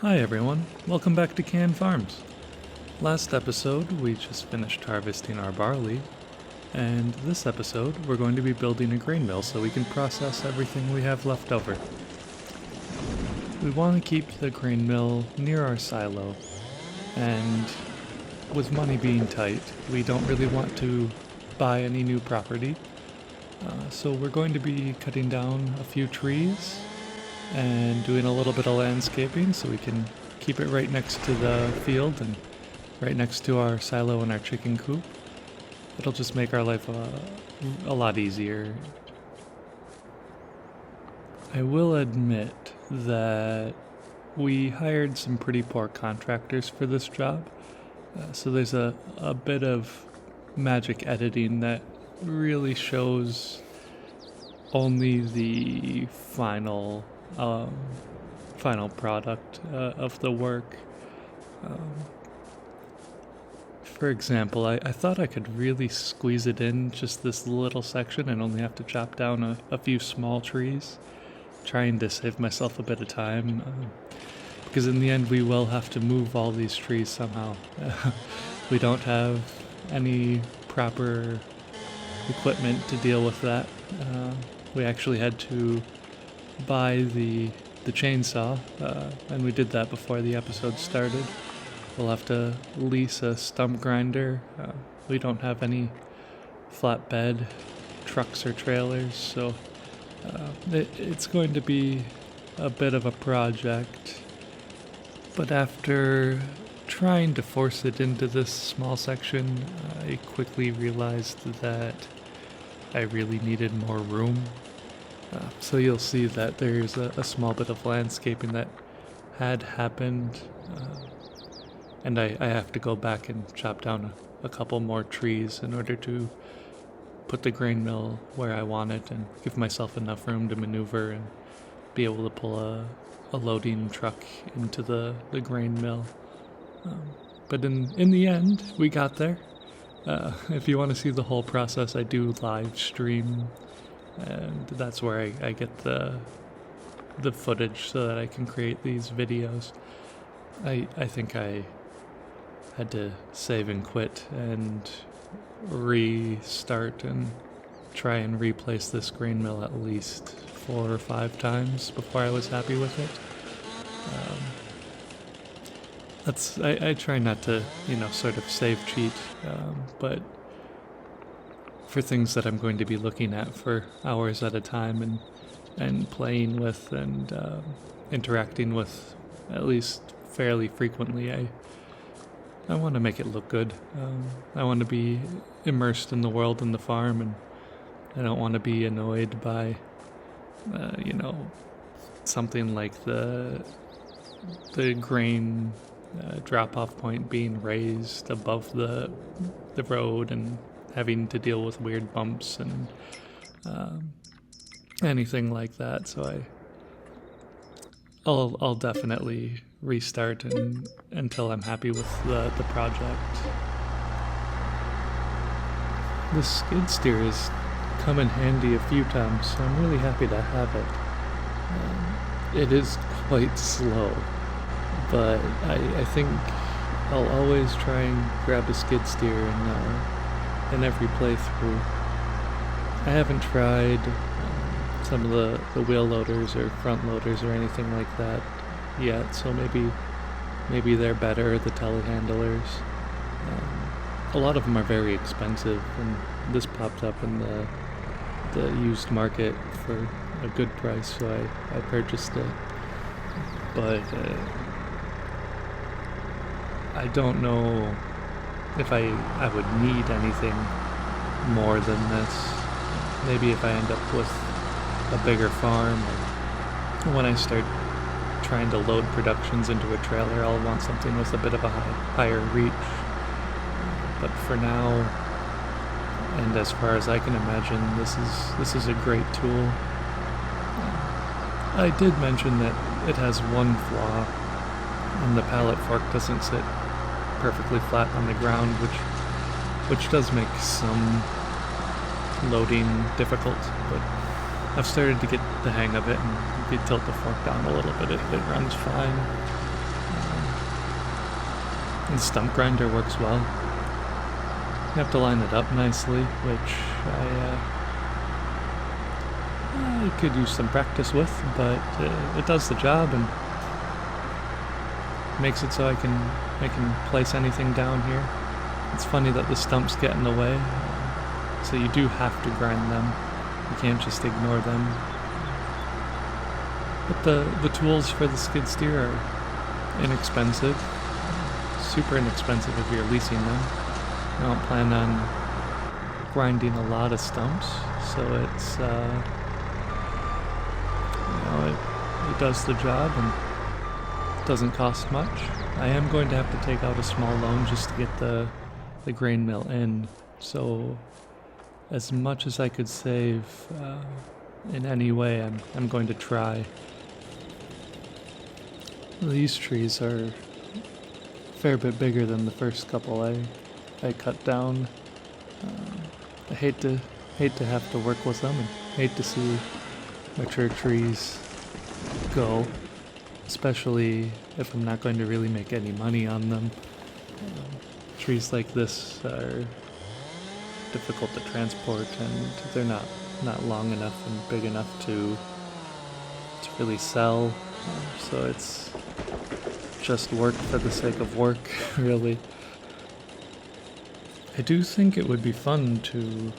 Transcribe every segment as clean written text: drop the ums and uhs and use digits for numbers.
Hi everyone, welcome back to Kann Farms. Last episode, we just finished harvesting our barley, and this episode, we're going to be building a grain mill so we can process everything we have left over. We want to keep the grain mill near our silo, and with money being tight, we don't really want to buy any new property, so we're going to be cutting down a few trees and doing a little bit of landscaping so we can keep it right next to the field and right next to our silo and our chicken coop. It'll just make our life a lot easier. I will admit that we hired some pretty poor contractors for this job, so there's a bit of magic editing that really shows only the final product of the work. For example, I thought I could really squeeze it in just this little section and only have to chop down a few small trees, trying to save myself a bit of time, because in the end we will have to move all these trees somehow. We don't have any proper equipment to deal with that. We actually had to buy the chainsaw, and we did that before the episode started. We'll have to lease a stump grinder. We don't have any flatbed trucks or trailers, so it's going to be a bit of a project. But after trying to force it into this small section, I quickly realized that I really needed more room. So you'll see that there's a small bit of landscaping that had happened, and I have to go back and chop down a couple more trees in order to put the grain mill where I want it and give myself enough room to maneuver and be able to pull a loading truck into the grain mill. But in the end, we got there. If you want to see the whole process, I do live stream, and that's where I get the footage so that I can create these videos. I think I had to save and quit and restart and try and replace this grain mill at least 4 or 5 times before I was happy with it. I try not to, sort of save cheat, but for things that I'm going to be looking at for hours at a time and playing with and interacting with at least fairly frequently, I want to make it look good. I want to be immersed in the world and the farm, and I don't want to be annoyed by, something like the grain drop-off point being raised above the road and having to deal with weird bumps and anything like that. So I'll definitely restart until I'm happy with the project. The skid steer has come in handy a few times, so I'm really happy to have it. It is quite slow, but I think I'll always try and grab a skid steer in every playthrough. I haven't tried some of the wheel loaders or front loaders or anything like that yet, so maybe they're better, the telehandlers. A lot of them are very expensive, and this popped up in the used market for a good price, so I purchased it. But I don't know if I would need anything more than this. Maybe if I end up with a bigger farm, or when I start trying to load productions into a trailer, I'll want something with a bit of a higher reach. But for now, and as far as I can imagine, this is a great tool. I did mention that it has one flaw, and the pallet fork doesn't sit perfectly flat on the ground, which does make some loading difficult, but I've started to get the hang of it, and if you tilt the fork down a little bit, it runs fine. The stump grinder works well. You have to line it up nicely, which I could use some practice with, but it does the job and makes it so I can place anything down here. It's funny that the stumps get in the way, so you do have to grind them. You can't just ignore them. But the tools for the skid steer are inexpensive, super inexpensive if you're leasing them. I don't plan on grinding a lot of stumps, so it's it does the job and doesn't cost much. I am going to have to take out a small loan just to get the grain mill in, so as much as I could save in any way, I'm going to try. These trees are a fair bit bigger than the first couple I cut down. I hate to have to work with them and hate to see mature trees go, especially if I'm not going to really make any money on them. Trees like this are difficult to transport, and they're not long enough and big enough to really sell, so it's just work for the sake of work, really. I do think it would be fun to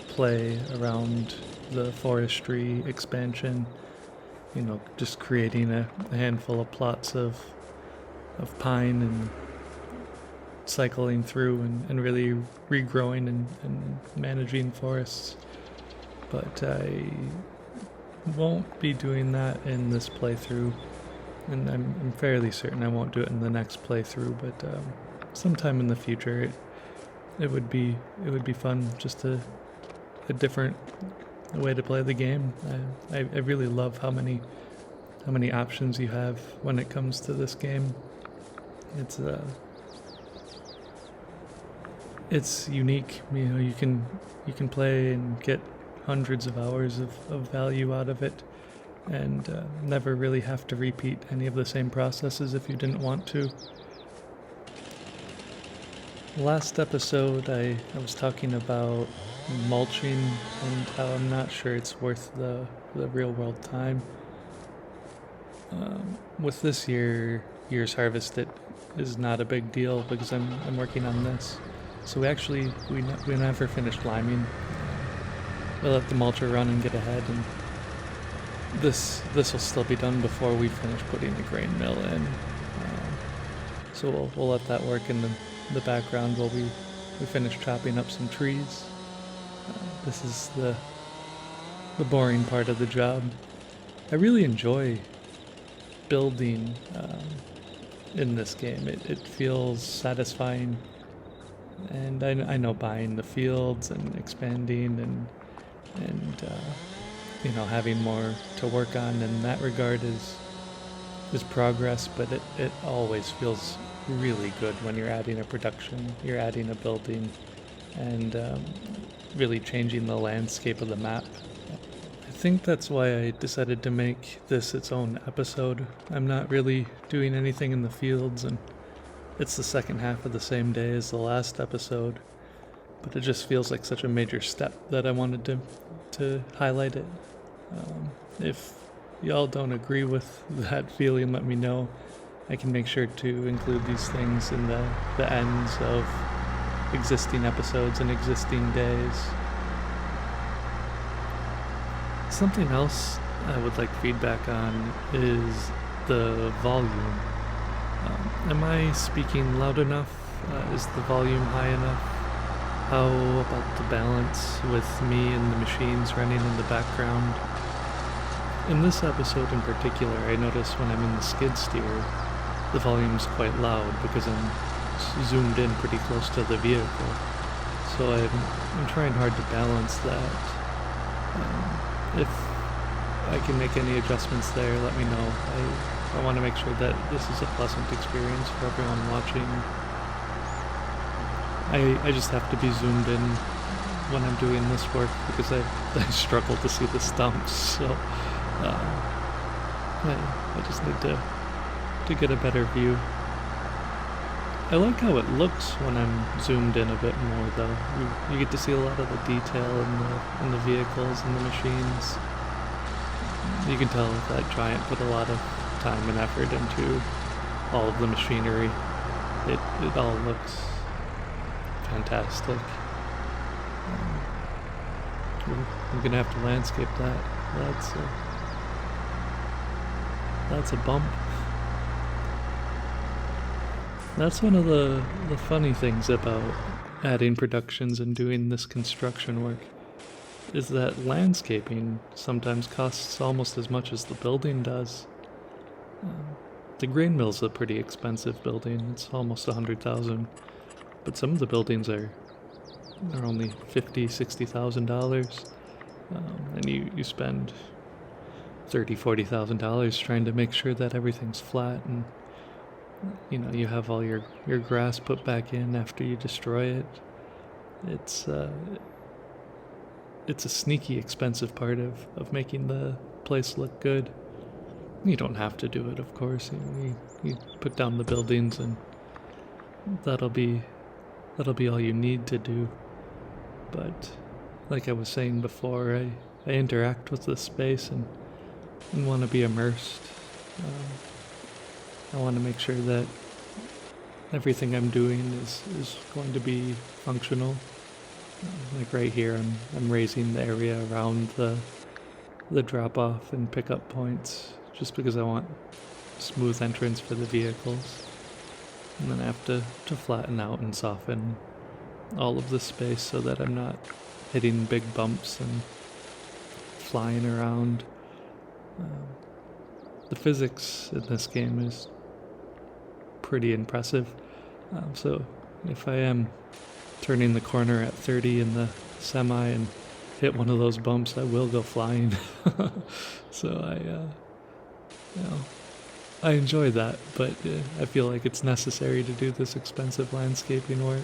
play around the forestry expansion, just creating a handful of plots of pine and cycling through and really regrowing and managing forests. But I won't be doing that in this playthrough, and I'm fairly certain I won't do it in the next playthrough, but sometime in the future it would be fun, just a different way to play the game. I really love how many options you have when it comes to this game. It's unique. You can play and get hundreds of hours of value out of it, and never really have to repeat any of the same processes if you didn't want to. Last episode I was talking about mulching and how I'm not sure it's worth the real world time. With this year's harvest, it is not a big deal because I'm working on this. So we never finished liming. We let the mulcher run and get ahead, and this will still be done before we finish putting the grain mill in. So we'll let that work in the background while we finish chopping up some trees. This is the boring part of the job. I really enjoy building in this game. It feels satisfying, and I know buying the fields and expanding and having more to work on in that regard is progress, but it always feels really good when you're adding a production, you're adding a building, and really changing the landscape of the map. I think that's why I decided to make this its own episode. I'm not really doing anything in the fields, and it's the second half of the same day as the last episode, but it just feels like such a major step that I wanted to highlight it. If y'all don't agree with that feeling, let me know. I can make sure to include these things in the ends of existing episodes and existing days. Something else I would like feedback on is the volume. Am I speaking loud enough? Is the volume high enough? How about the balance with me and the machines running in the background? In this episode in particular, I notice when I'm in the skid steer, the volume's quite loud because I'm zoomed in pretty close to the vehicle. So I'm trying hard to balance that. If I can make any adjustments there, let me know. I want to make sure that this is a pleasant experience for everyone watching. I just have to be zoomed in when I'm doing this work because I struggle to see the stumps, so I just need to get a better view. I like how it looks when I'm zoomed in a bit more, though. You get to see a lot of the detail in the vehicles and the machines. You can tell that Giant put a lot of time and effort into all of the machinery. It all looks fantastic. I'm gonna have to landscape that. That's a bump. That's one of the funny things about adding productions and doing this construction work, is that landscaping sometimes costs almost as much as the building does. The grain mill's a pretty expensive building. It's almost $100,000, but some of the buildings are only $50,000-$60,000, and you spend $30,000-$40,000 trying to make sure that everything's flat, and you have all your grass put back in after you destroy it. It's a sneaky expensive part of making the place look good. You don't have to do it, of course. You put down the buildings, and that'll be all you need to do. But like I was saying before, I interact with this space and want to be immersed. I want to make sure that everything I'm doing is going to be functional. Like right here, I'm raising the area around the drop-off and pickup points, just because I want smooth entrance for the vehicles. And then I have to flatten out and soften all of the space so that I'm not hitting big bumps and flying around. The physics in this game is pretty impressive. So if I am turning the corner at 30 in the semi and hit one of those bumps, I will go flying. So I enjoy that, but I feel like it's necessary to do this expensive landscaping work.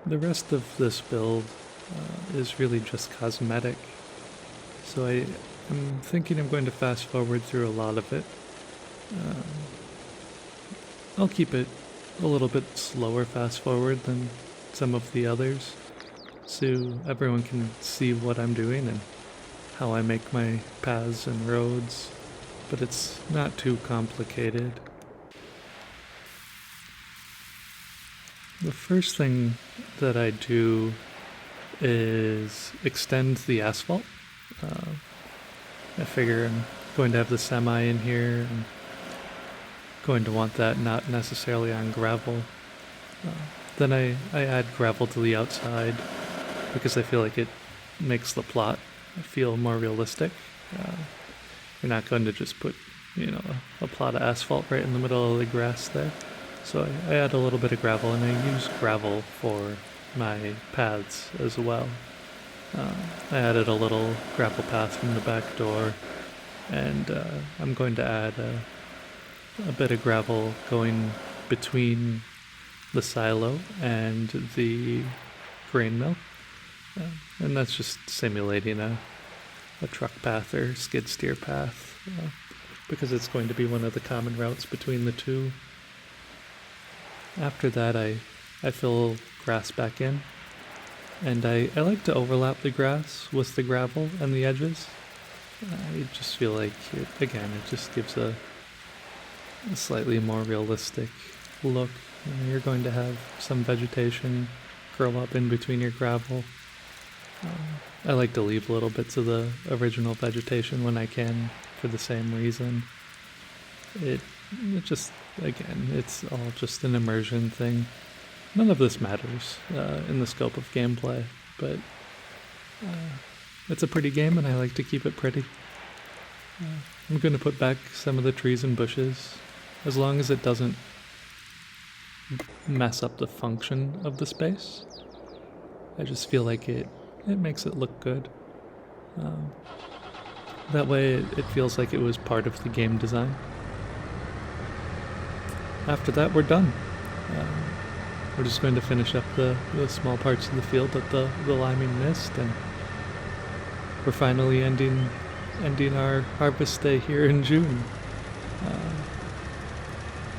The rest of this build is really just cosmetic, so I'm thinking I'm going to fast forward through a lot of it. I'll keep it a little bit slower fast forward than some of the others, so everyone can see what I'm doing and how I make my paths and roads, but it's not too complicated. The first thing that I do is extend the asphalt. I figure I'm going to have the semi in here and going to want that not necessarily on gravel. Then I add gravel to the outside because I feel like it makes the plot feel more realistic. You're not going to just put, a plot of asphalt right in the middle of the grass there. So I add a little bit of gravel, and I use gravel for my paths as well. I added a little gravel path from the back door, and I'm going to add a bit of gravel going between the silo and the grain mill. And that's just simulating a truck path or skid steer path, because it's going to be one of the common routes between the two. After that, I fill grass back in, and I like to overlap the grass with the gravel and the edges. I just feel like, it just gives a slightly more realistic look. You're going to have some vegetation grow up in between your gravel. I like to leave little bits of the original vegetation when I can, for the same reason. It just, it's all just an immersion thing. None of this matters in the scope of gameplay, but it's a pretty game and I like to keep it pretty. I'm going to put back some of the trees and bushes, as long as it doesn't mess up the function of the space. I just feel like it makes it look good. That way it feels like it was part of the game design. After that, we're done. We're just going to finish up the small parts of the field that the liming missed, and we're finally ending our harvest day here in June.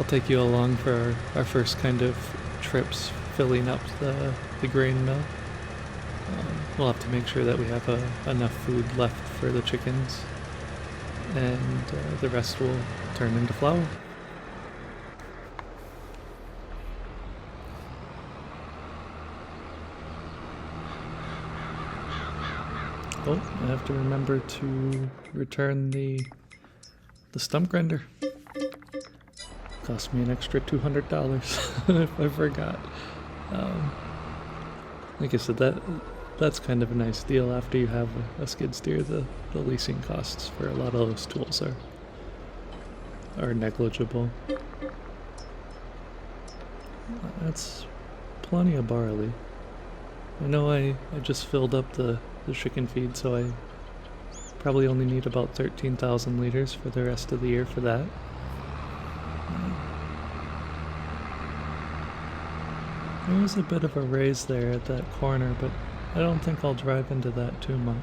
I'll take you along for our first kind of trips filling up the grain mill. We'll have to make sure that we have enough food left for the chickens, and the rest will turn into flour. Oh, I have to remember to return the stump grinder. Cost me an extra $200 if I forgot. Like I said, that's kind of a nice deal after you have a skid steer. The leasing costs for a lot of those tools are negligible. That's plenty of barley. I know I just filled up the chicken feed, so I probably only need about 13,000 liters for the rest of the year for that. There's a bit of a raise there at that corner, but I don't think I'll drive into that too much.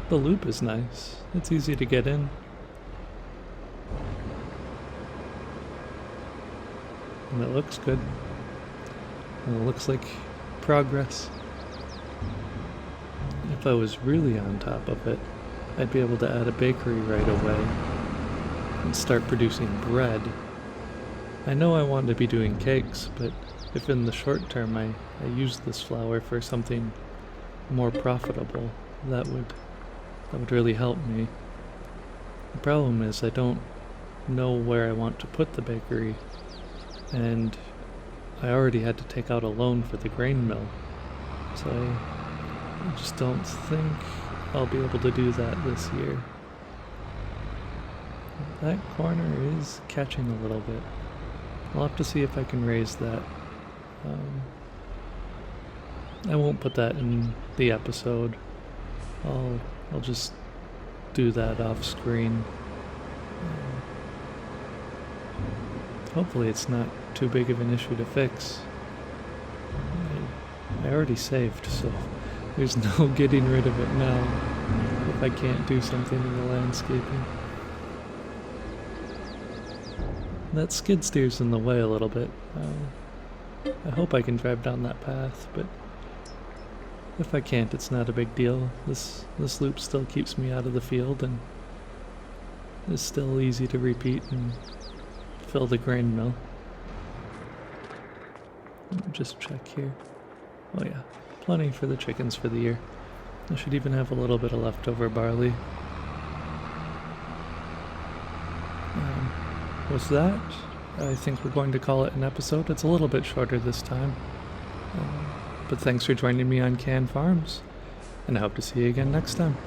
The loop is nice. It's easy to get in. And it looks good. And it looks like progress. If I was really on top of it, I'd be able to add a bakery right away and start producing bread. I know I want to be doing cakes, but if in the short term I use this flour for something more profitable, that would really help me. The problem is I don't know where I want to put the bakery, and I already had to take out a loan for the grain mill, so I just don't think I'll be able to do that this year. That corner is catching a little bit. I'll have to see if I can raise that. I won't put that in the episode. I'll just do that off screen. Hopefully it's not too big of an issue to fix. I already saved, so there's no getting rid of it now if I can't do something in the landscaping. That skid steer's in the way a little bit. I hope I can drive down that path, but if I can't, it's not a big deal. This loop still keeps me out of the field, and it's still easy to repeat and fill the grain mill. Let me just check here. Oh yeah, plenty for the chickens for the year. I should even have a little bit of leftover barley. With that, I think we're going to call it an episode. It's a little bit shorter this time. But thanks for joining me on Kann Farms, and I hope to see you again next time.